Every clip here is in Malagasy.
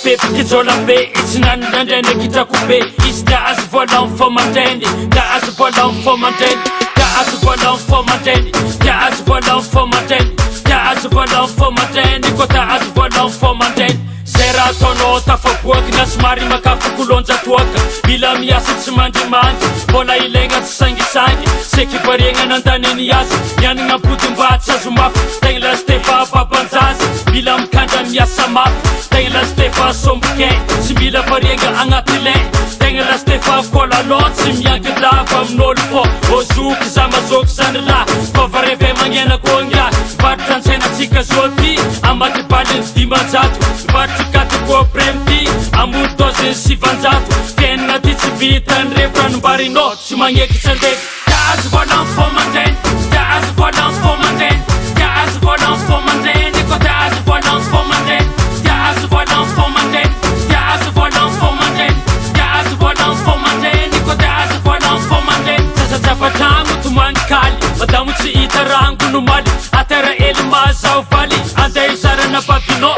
fepikijolabe itsinanandreny kitrakobe izy da azo voalao fomandreny da azo voalao fomandreny da azo voalao fomandreny da azo voalao fomandreny da azo voalao fomandreny ko da azo voalao fomandreny zay raha ataonao tafaboaky na somary makafokolonjatoaka mila miasa tsy mandrimandry mbola ilaigna tsy sangisangy sekivariagna nandaneny azy mianagna bodimba tsy azo mafy tegna la stefa babanjazy mila mikandra miasa mafy tegna la stefa sombokay tsy mila variagna agnaty lay tegna la stefa kolalon tsy mianky lava amin'olo fô ozoky za mazoky zany la favareve magnena koangla varotra antsainatsika zody amaty baliny dimanjato varotra katoko premty amory doziny sivanjato fiainana ty tsy vitany revoranombarinao tsy magneky tsy andeky da azo voalany fomandreny da azo voalany fomandreny da azo voalany fomandreny ko da azo voalany fomandreny da azo voalany fomandreny da azo voalany fomandreny da azo voalany fomandreny ko da azo voalany fomandreny sasatrapatragno tomany kaly madamo tsy hita rango no maly atera ely mazao valy andeha izarana babinao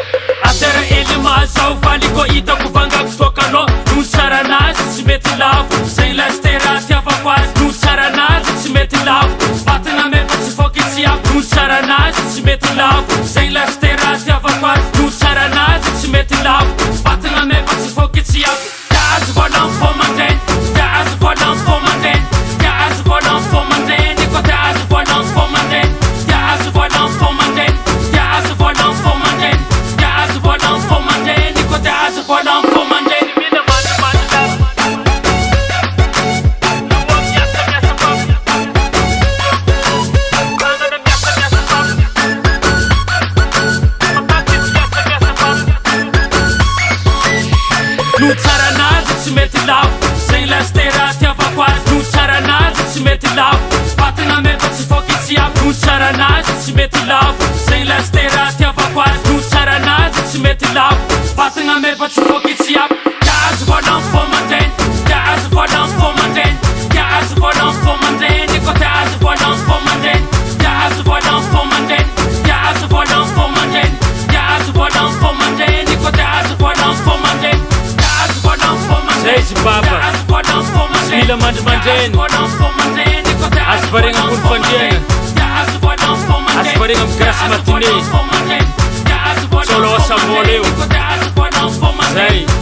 atera ely mazao valy ko hitako vangako tokanao no tsaranazy tsy mety lavo zay lastera tiavako azy no tsaranazy tsy mety lavo vatana mefa tsy foky tsy ako no tsaranazy tsy mety lavo zay lastera tiavako azy no tsaranazy tsy mety lavo vatana mefa tsy foky tsy ako da azo voalany fomandreny da azo voalany fomandreny da azo voalany fomandreny ko da azo voalany fomandreny da azo voalany fomandreny da azo voalany fomandreny da azo voalany fomandreny ko da azo voalany fomandreny mila mandrimandry no tsaranazy tsy mety lavo zay lastera tiavako azy no tsaranazy tsy mety lavo vatana mefa tsy foky tsy ako no tsaranazy tsy mety lavo zay lastera tiavako azy no tsaranazy tsy mety lavo vatana mefa tsy foky tsy ako da azo voalany fomandreny da azo voalany fomandreny da azo voalany fomandreny ko da azo voalany fomandreny da azo voalany fomandreny da azo voalany fomandreny da azo voalany fomandreny ko da azo voalany fomandreny da azo voalany fomandreny zay izy baba tsy mila mandrimandreny azo variagna ambony fandriagna azo variagna amy grâce matinée solo asamôla eo zay